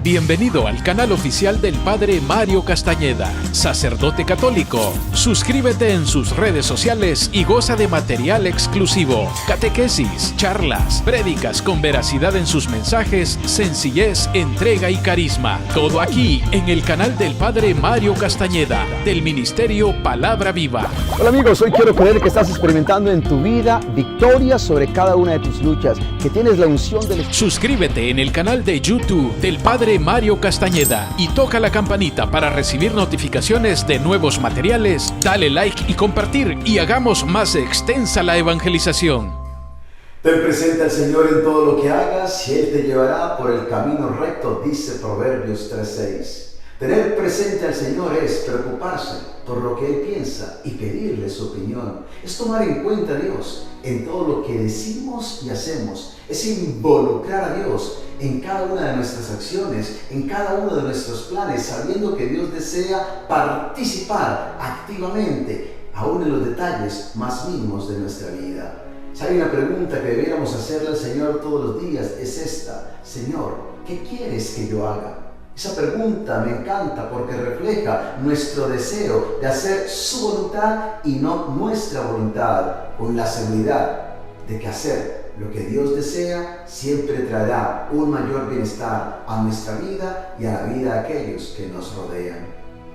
Bienvenido al canal oficial del Padre Mario Castañeda, sacerdote católico. Suscríbete en sus redes sociales y goza de material exclusivo, catequesis, charlas, prédicas con veracidad en sus mensajes, sencillez, entrega y carisma. Todo aquí en el canal del Padre Mario Castañeda, del Ministerio Palabra Viva. Hola amigos, hoy quiero creer que estás experimentando en tu vida victoria sobre cada una de tus luchas, que tienes la unción del Espíritu. Suscríbete en el canal de YouTube del Padre Mario Castañeda y toca la campanita para recibir notificaciones de nuevos materiales. Dale like y compartir y hagamos más extensa la evangelización. Ten presente al Señor en todo lo que hagas y Él te llevará por el camino recto, dice Proverbios 3:6. Tener presente al Señor es preocuparse por lo que Él piensa y pedirle su opinión. Es tomar en cuenta a Dios en todo lo que decimos y hacemos. Es involucrar a Dios en cada una de nuestras acciones, en cada uno de nuestros planes, sabiendo que Dios desea participar activamente, aún en los detalles más mínimos de nuestra vida. Si hay una pregunta que debiéramos hacerle al Señor todos los días, es esta: Señor, ¿qué quieres que yo haga? Esa pregunta me encanta porque refleja nuestro deseo de hacer su voluntad y no nuestra voluntad, con la seguridad de que hacer lo que Dios desea siempre traerá un mayor bienestar a nuestra vida y a la vida de aquellos que nos rodean.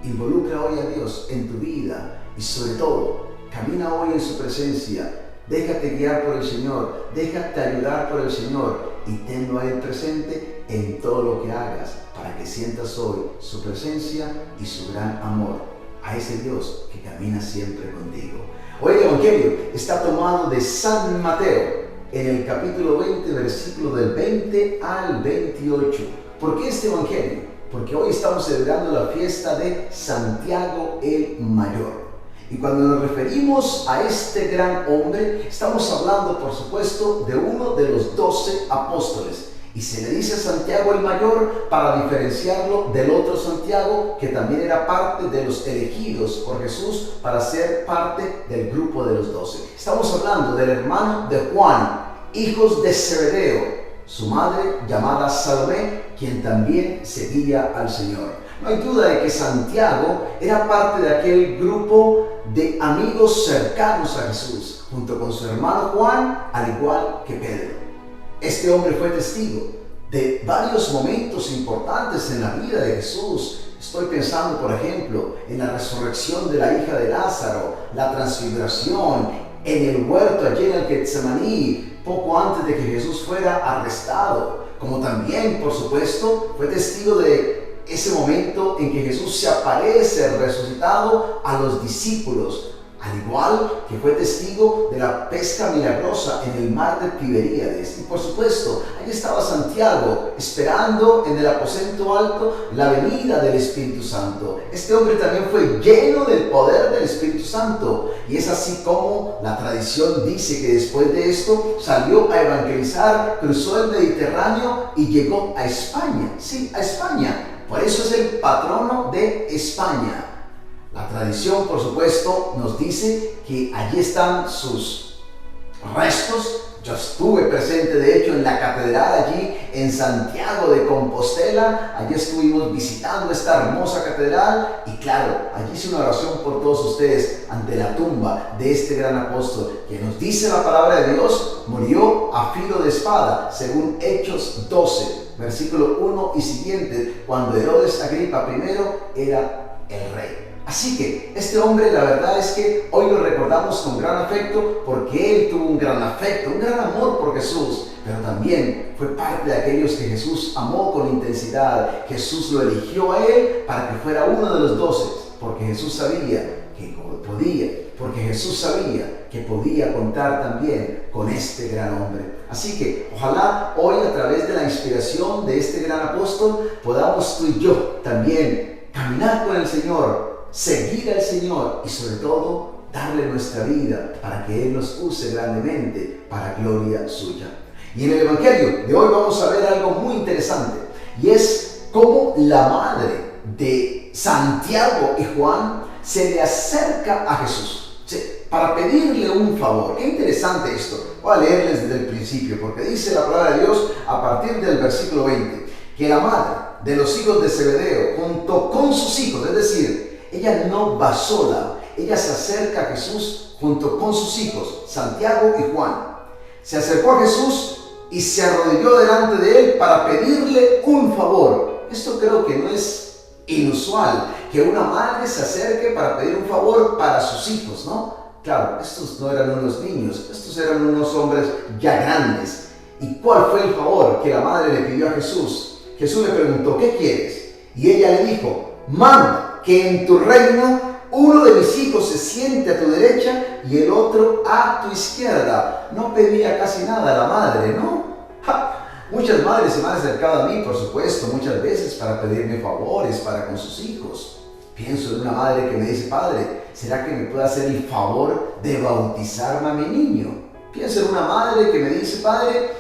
Involucra hoy a Dios en tu vida y sobre todo, camina hoy en su presencia. Déjate guiar por el Señor, déjate ayudar por el Señor y tenlo a Él presente en todo lo que hagas, para que sientas hoy su presencia y su gran amor a ese Dios que camina siempre contigo. Hoy el Evangelio está tomado de San Mateo, en el capítulo 20, versículo del 20 al 28. ¿Por qué este Evangelio? Porque hoy estamos celebrando la fiesta de Santiago el Mayor. Y cuando nos referimos a este gran hombre, estamos hablando, por supuesto, de uno de los 12 apóstoles. Y se le dice Santiago el Mayor para diferenciarlo del otro Santiago, que también era parte de los elegidos por Jesús para ser parte del grupo de los 12. Estamos hablando del hermano de Juan, hijos de Zebedeo, su madre llamada Salomé, quien también seguía al Señor. No hay duda de que Santiago era parte de aquel grupo de amigos cercanos a Jesús, junto con su hermano Juan, al igual que Pedro. Este hombre fue testigo de varios momentos importantes en la vida de Jesús. Estoy pensando, por ejemplo, en la resurrección de la hija de Lázaro, la transfiguración, en el huerto allí en el Getsemaní, poco antes de que Jesús fuera arrestado. Como también, por supuesto, fue testigo de ese momento en que Jesús se aparece resucitado a los discípulos, al igual que fue testigo de la pesca milagrosa en el mar de Tiberíades. Y por supuesto, ahí estaba Santiago esperando en el aposento alto la venida del Espíritu Santo. Este hombre también fue lleno del poder del Espíritu Santo, y es así como la tradición dice que después de esto salió a evangelizar, cruzó el Mediterráneo y llegó a España. Sí, a España. Por eso es el patrono de España. La tradición, por supuesto, nos dice que allí están sus restos. Yo estuve presente, de hecho, en la catedral allí en Santiago de Compostela. Allí estuvimos visitando esta hermosa catedral y claro, allí hice una oración por todos ustedes ante la tumba de este gran apóstol, que nos dice la palabra de Dios, murió a filo de espada, según Hechos 12, versículo 1 y siguiente, cuando Herodes Agripa I era el rey. Así que este hombre, la verdad es que hoy lo recordamos con gran afecto, porque él tuvo un gran afecto, un gran amor por Jesús, pero también fue parte de aquellos que Jesús amó con intensidad. Jesús lo eligió a él para que fuera uno de los 12, porque Jesús sabía que podía contar también con este gran hombre. Así que ojalá hoy, a través de la inspiración de este gran apóstol, podamos tú y yo también caminar con el Señor, seguir al Señor y sobre todo darle nuestra vida para que Él nos use grandemente para gloria suya. Y en el Evangelio de hoy vamos a ver algo muy interesante, y es cómo la madre de Santiago y Juan se le acerca a Jesús, ¿sí?, para pedirle un favor. Qué interesante esto. Voy a leerles desde el principio, porque dice la palabra de Dios a partir del versículo 20, que la madre de los hijos de Zebedeo, junto con sus hijos, es decir, ella no va sola, ella se acerca a Jesús junto con sus hijos, Santiago y Juan. Se acercó a Jesús y se arrodilló delante de él para pedirle un favor. Esto creo que no es inusual, que una madre se acerque para pedir un favor para sus hijos, ¿no? Claro, estos no eran unos niños, estos eran unos hombres ya grandes. ¿Y cuál fue el favor que la madre le pidió a Jesús? Jesús le preguntó, ¿qué quieres? Y ella le dijo, manda que en tu reino uno de mis hijos se siente a tu derecha y el otro a tu izquierda. No pedía casi nada a la madre, ¿no? Muchas madres se me han acercado a mí, por supuesto, muchas veces para pedirme favores para con sus hijos. Pienso en una madre que me dice, padre, ¿será que me puede hacer el favor de bautizarme a mi niño? Pienso en una madre que me dice, padre,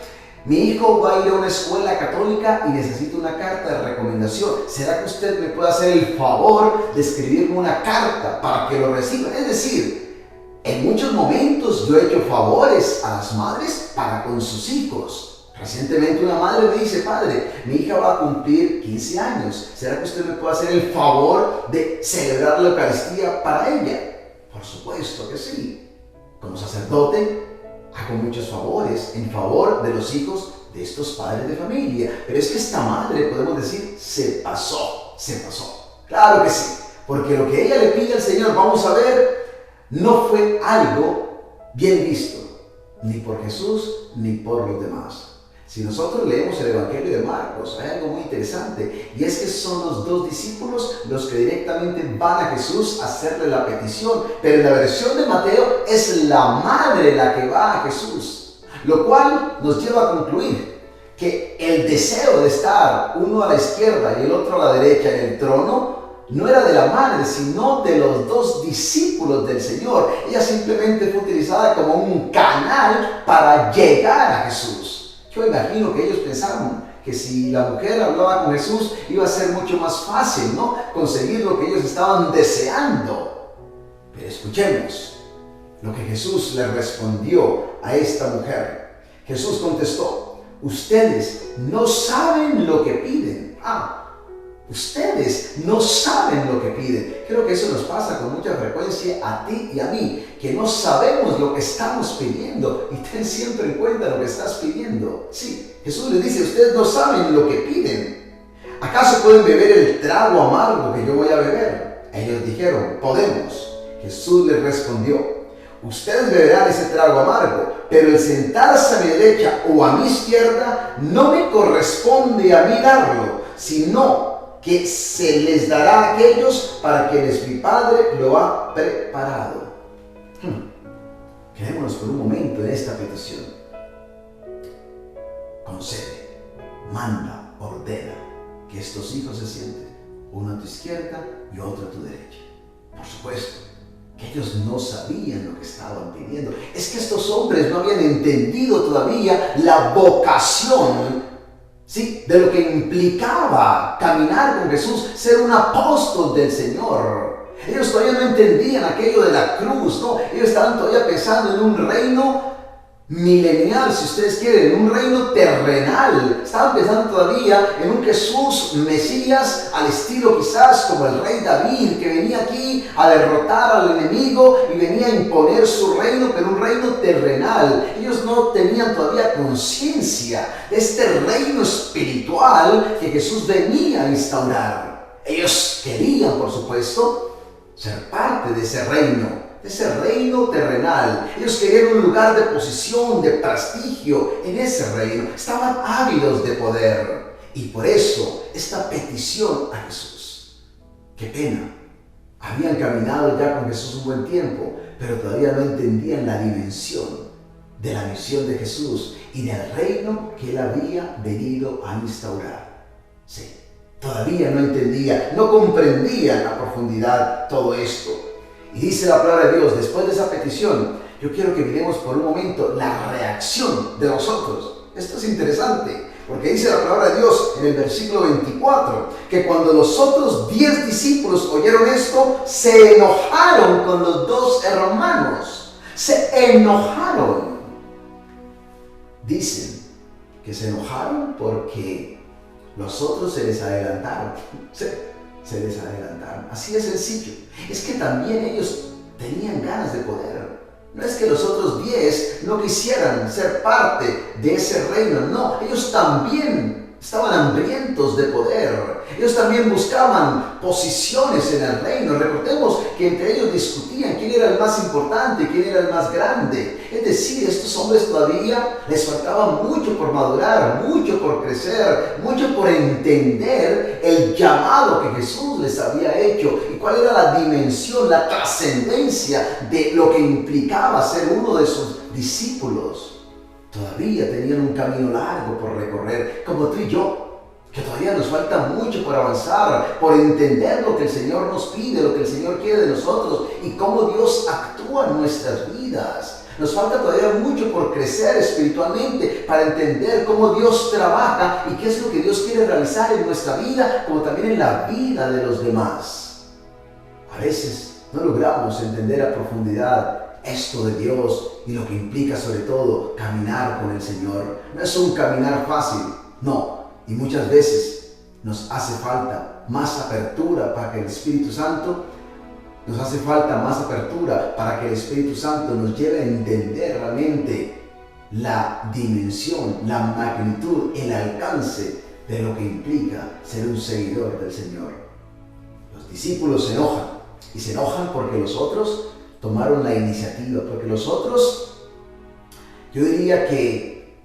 mi hijo va a ir a una escuela católica y necesito una carta de recomendación. ¿Será que usted me puede hacer el favor de escribirme una carta para que lo reciba? Es decir, en muchos momentos yo he hecho favores a las madres para con sus hijos. Recientemente una madre me dice, padre, mi hija va a cumplir 15 años. ¿Será que usted me puede hacer el favor de celebrar la Eucaristía para ella? Por supuesto que sí. Como sacerdote, hago muchos favores en favor de los hijos de estos padres de familia. Pero es que esta madre, podemos decir, se pasó. Claro que sí, porque lo que ella le pide al Señor, vamos a ver, no fue algo bien visto, ni por Jesús, ni por los demás. Si nosotros leemos el Evangelio de Marcos, hay algo muy interesante, y es que son los dos discípulos los que directamente van a Jesús a hacerle la petición, pero en la versión de Mateo es la madre la que va a Jesús, lo cual nos lleva a concluir que el deseo de estar uno a la izquierda y el otro a la derecha en el trono no era de la madre, sino de los dos discípulos del Señor. Ella simplemente fue utilizada como un canal para llegar a Jesús. Yo imagino que ellos pensaron que si la mujer hablaba con Jesús iba a ser mucho más fácil, ¿no?, conseguir lo que ellos estaban deseando. Pero escuchemos lo que Jesús le respondió a esta mujer. Jesús contestó, ustedes no saben lo que piden. Ustedes no saben lo que piden. Creo que eso nos pasa con mucha frecuencia a ti y a mí, que no sabemos lo que estamos pidiendo. Y ten siempre en cuenta lo que estás pidiendo. Sí, Jesús les dice, ustedes no saben lo que piden. ¿Acaso pueden beber el trago amargo que yo voy a beber? Ellos dijeron, podemos. Jesús les respondió, ustedes beberán ese trago amargo, pero el sentarse a mi derecha o a mi izquierda no me corresponde a mí darlo, sino que se les dará a aquellos para quienes mi Padre lo ha preparado. Quedémonos por un momento en esta petición. Concede, manda, ordena que estos hijos se sienten, uno a tu izquierda y otro a tu derecha. Por supuesto que ellos no sabían lo que estaban pidiendo. Es que estos hombres no habían entendido todavía la vocación, ¿sí?, de lo que implicaba caminar con Jesús, ser un apóstol del Señor. Ellos todavía no entendían aquello de la cruz, ¿no? Ellos estaban todavía pensando en un reino milenial, si ustedes quieren, en un reino terrenal. Estaban pensando todavía en un Jesús Mesías al estilo quizás como el rey David, que venía aquí a derrotar al enemigo y venía a imponer su reino, pero un reino terrenal. Ellos no tenían todavía conciencia de este reino espiritual que Jesús venía a instaurar. Ellos querían, por supuesto, ser parte de ese reino terrenal. Ellos querían un lugar de posición, de prestigio en ese reino. Estaban ávidos de poder. Y por eso, esta petición a Jesús. Qué pena. Habían caminado ya con Jesús un buen tiempo, pero todavía no entendían la dimensión de la misión de Jesús y del reino que Él había venido a instaurar. Sí, todavía no entendían, no comprendían a profundidad todo esto. Y dice la palabra de Dios, después de esa petición, yo quiero que miremos por un momento la reacción de nosotros. Esto es interesante, porque dice la palabra de Dios en el versículo 24, que cuando los otros 10 discípulos oyeron esto, se enojaron con los dos hermanos. Se enojaron. Dicen que se enojaron porque Los otros se les adelantaron. Se les adelantaron. Así de sencillo. Es que también ellos tenían ganas de poder. No es que los otros 10 no quisieran ser parte de ese reino. No, ellos también estaban hambrientos de poder. Ellos también buscaban posiciones en el reino. Recordemos que entre ellos discutían quién era el más importante, quién era el más grande. Es decir, estos hombres todavía les faltaba mucho por madurar, mucho por crecer, mucho por entender el llamado que Jesús les había hecho y cuál era la dimensión, la trascendencia de lo que implicaba ser uno de sus discípulos. Todavía tenían un camino largo por recorrer, como tú y yo, que todavía nos falta mucho por avanzar, por entender lo que el Señor nos pide, lo que el Señor quiere de nosotros y cómo Dios actúa en nuestras vidas. Nos falta todavía mucho por crecer espiritualmente, para entender cómo Dios trabaja y qué es lo que Dios quiere realizar en nuestra vida, como también en la vida de los demás. A veces no logramos entender a profundidad esto de Dios y lo que implica sobre todo caminar con el Señor. No es un caminar fácil, no. Y muchas veces nos hace falta más apertura para que el Espíritu Santo nos nos lleve a entender realmente la dimensión, la magnitud, el alcance de lo que implica ser un seguidor del Señor. Los discípulos se enojan, y se enojan porque los otros tomaron la iniciativa, porque los otros, yo diría que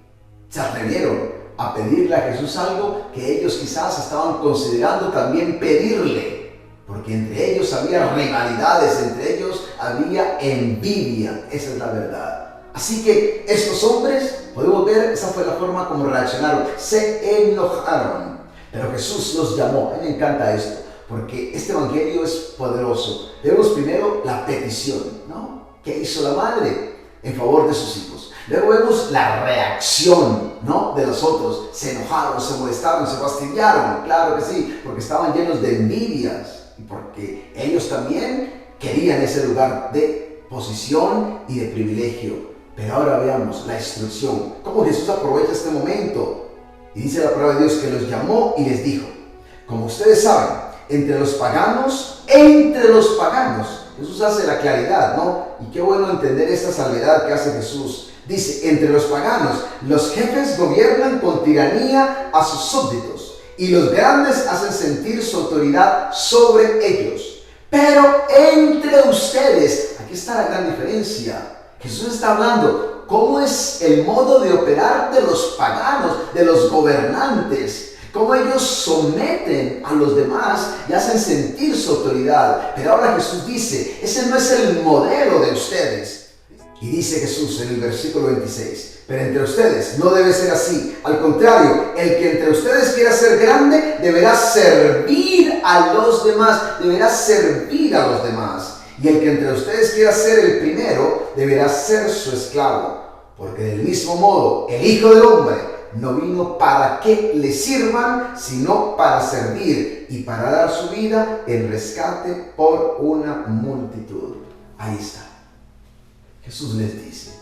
se atrevieron a pedirle a Jesús algo que ellos quizás estaban considerando también pedirle, porque entre ellos había rivalidades, entre ellos había envidia, esa es la verdad. Así que estos hombres, podemos ver, esa fue la forma como reaccionaron, se enojaron, pero Jesús los llamó. A mí me encanta esto, porque este evangelio es poderoso. Vemos primero la petición, ¿no? ¿Qué hizo la madre en favor de sus hijos? Luego vemos la reacción, ¿no?, de los otros. Se enojaron, se molestaron, se fastidiaron. Claro que sí, porque estaban llenos de envidias y porque ellos también querían ese lugar de posición y de privilegio. Pero ahora veamos la instrucción, cómo Jesús aprovecha este momento. Y dice la palabra de Dios que los llamó y les dijo: como ustedes saben, entre los paganos, Jesús hace la claridad, ¿no? Y qué bueno entender esta salvedad que hace Jesús. Dice, entre los paganos, los jefes gobiernan con tiranía a sus súbditos y los grandes hacen sentir su autoridad sobre ellos. Pero entre ustedes, aquí está la gran diferencia. Jesús está hablando cómo es el modo de operar de los paganos, de los gobernantes. Cómo ellos someten a los demás y hacen sentir su autoridad. Pero ahora Jesús dice, ese no es el modelo de ustedes. Y dice Jesús en el versículo 26, pero entre ustedes no debe ser así. Al contrario, el que entre ustedes quiera ser grande, deberá servir a los demás. Y el que entre ustedes quiera ser el primero, deberá ser su esclavo. Porque del mismo modo, el Hijo del Hombre no vino para que le sirvan, sino para servir y para dar su vida en rescate por una multitud. Ahí está. Jesús les dice,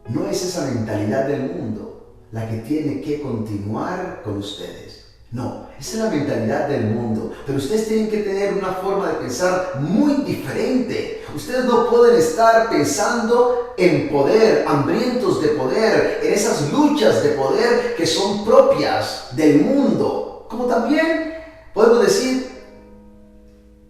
no es esa mentalidad del mundo la que tiene que continuar con ustedes. No, esa es la mentalidad del mundo. Pero ustedes tienen que tener una forma de pensar muy diferente. Ustedes no pueden estar pensando en poder, hambrientos de poder, en esas luchas de poder que son propias del mundo. Como también podemos decir,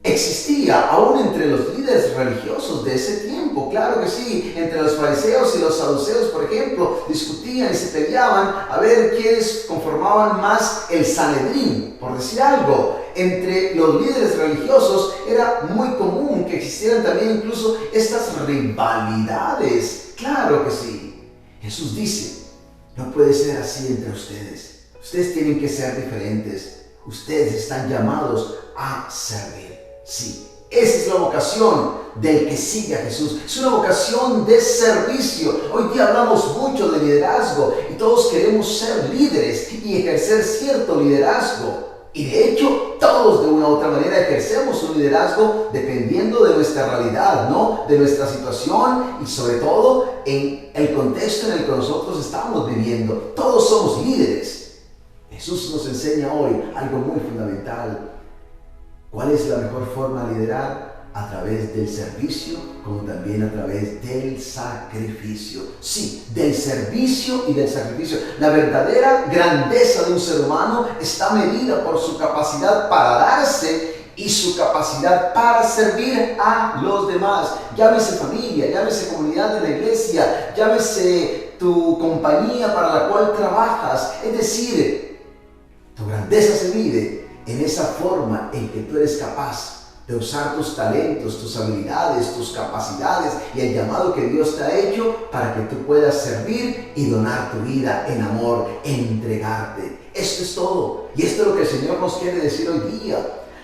existía aún entre los líderes religiosos de ese tiempo. Claro que sí, entre los fariseos y los saduceos, por ejemplo, discutían y se peleaban a ver quiénes conformaban más el Sanedrín, por decir algo. Entre los líderes religiosos era muy común que existieran también incluso estas rivalidades. Claro que sí. Jesús dice, no puede ser así entre ustedes. Ustedes tienen que ser diferentes. Ustedes están llamados a servir. Sí, esa es la vocación del que sigue a Jesús. Es una vocación de servicio. Hoy día hablamos mucho de liderazgo y todos queremos ser líderes y ejercer cierto liderazgo. Y de hecho, todos de una u otra manera ejercemos un liderazgo dependiendo de nuestra realidad, ¿no? De nuestra situación y sobre todo en el contexto en el que nosotros estamos viviendo. Todos somos líderes. Jesús nos enseña hoy algo muy fundamental. ¿Cuál es la mejor forma de liderar? A través del servicio, como también a través del sacrificio. Sí, del servicio y del sacrificio. La verdadera grandeza de un ser humano está medida por su capacidad para darse y su capacidad para servir a los demás. Llámese familia, llámese comunidad de la iglesia, llámese tu compañía para la cual trabajas. Es decir, tu grandeza se mide en esa forma en que tú eres capaz de usar tus talentos, tus habilidades, tus capacidades y el llamado que Dios te ha hecho para que tú puedas servir y donar tu vida en amor, entregarte. Esto es todo. Y esto es lo que el Señor nos quiere decir hoy día.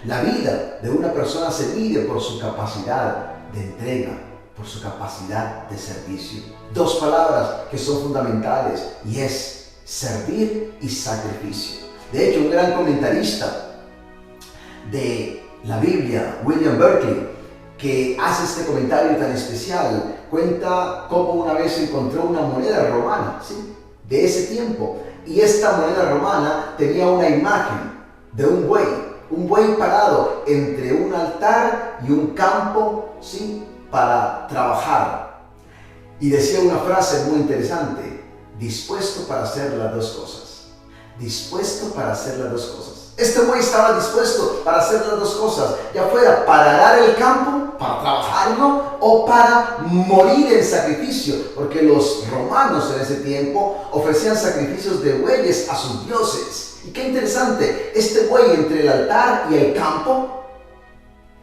La vida de una persona se mide por su capacidad de entrega, por su capacidad de servicio. Dos palabras que son fundamentales y es servir y sacrificio. De hecho, un gran comentarista de la Biblia, William Berkeley, que hace este comentario tan especial, cuenta cómo una vez encontró una moneda romana, ¿sí?, de ese tiempo, y esta moneda romana tenía una imagen de un buey parado entre un altar y un campo, ¿sí?, para trabajar, y decía una frase muy interesante: dispuesto para hacer las dos cosas, dispuesto para hacer las dos cosas. Este buey estaba dispuesto para hacer las dos cosas, ya fuera para arar el campo, para trabajarlo, o para morir en sacrificio, porque los romanos en ese tiempo ofrecían sacrificios de bueyes a sus dioses. Y qué interesante, este buey entre el altar y el campo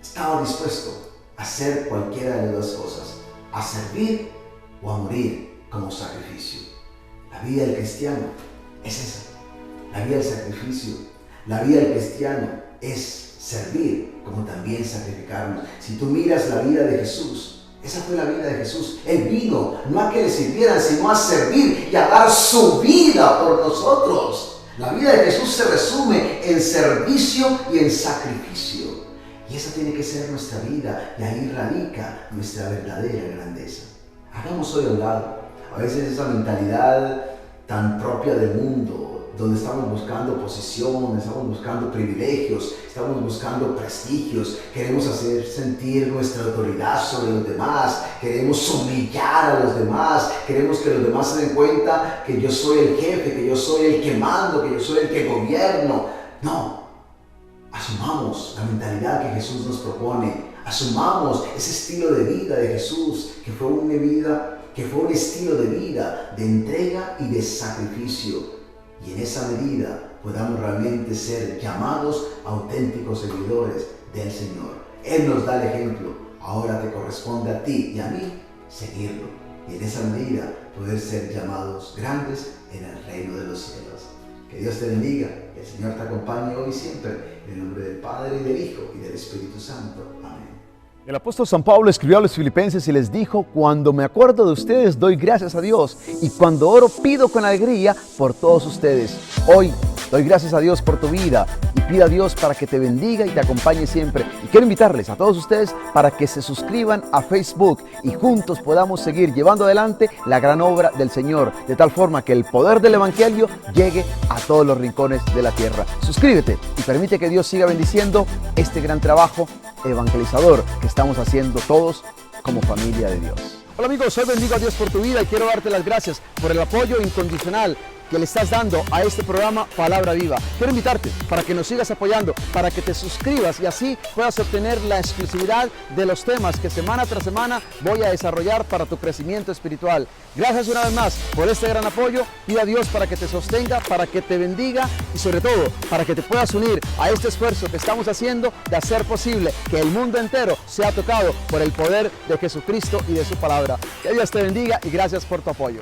estaba dispuesto a hacer cualquiera de las dos cosas, a servir o a morir como sacrificio. La vida del cristiano es esa, la vida del sacrificio. La vida del cristiano es servir como también sacrificarnos. Si tú miras la vida de Jesús, esa fue la vida de Jesús. Él vino no a que le sirvieran, sino a servir y a dar su vida por nosotros. La vida de Jesús se resume en servicio y en sacrificio. Y esa tiene que ser nuestra vida, y ahí radica nuestra verdadera grandeza. Hagamos hoy a un lado a veces esa mentalidad tan propia del mundo, donde estamos buscando posición, estamos buscando privilegios, estamos buscando prestigios, queremos hacer sentir nuestra autoridad sobre los demás, queremos humillar a los demás, queremos que los demás se den cuenta que yo soy el jefe, que yo soy el que mando, que yo soy el que gobierno. No, asumamos la mentalidad que Jesús nos propone, asumamos ese estilo de vida de Jesús, que fue un estilo de vida de entrega y de sacrificio. Y en esa medida podamos realmente ser llamados auténticos seguidores del Señor. Él nos da el ejemplo, ahora te corresponde a ti y a mí seguirlo. Y en esa medida poder ser llamados grandes en el reino de los cielos. Que Dios te bendiga, que el Señor te acompañe hoy y siempre, en el nombre del Padre, y del Hijo, y del Espíritu Santo. Amén. El apóstol San Pablo escribió a los filipenses y les dijo: cuando me acuerdo de ustedes doy gracias a Dios, y cuando oro pido con alegría por todos ustedes. Hoy doy gracias a Dios por tu vida y pido a Dios para que te bendiga y te acompañe siempre. Y quiero invitarles a todos ustedes para que se suscriban a Facebook y juntos podamos seguir llevando adelante la gran obra del Señor, de tal forma que el poder del Evangelio llegue a todos los rincones de la tierra. Suscríbete y permite que Dios siga bendiciendo este gran trabajo evangelizador que estamos haciendo todos como familia de Dios. Hola amigos, hoy bendigo a Dios por tu vida y quiero darte las gracias por el apoyo incondicional que le estás dando a este programa Palabra Viva. Quiero invitarte para que nos sigas apoyando, para que te suscribas y así puedas obtener la exclusividad de los temas que semana tras semana voy a desarrollar para tu crecimiento espiritual. Gracias una vez más por este gran apoyo. Pido a Dios para que te sostenga, para que te bendiga y sobre todo para que te puedas unir a este esfuerzo que estamos haciendo de hacer posible que el mundo entero sea tocado por el poder de Jesucristo y de su palabra. Que Dios te bendiga y gracias por tu apoyo.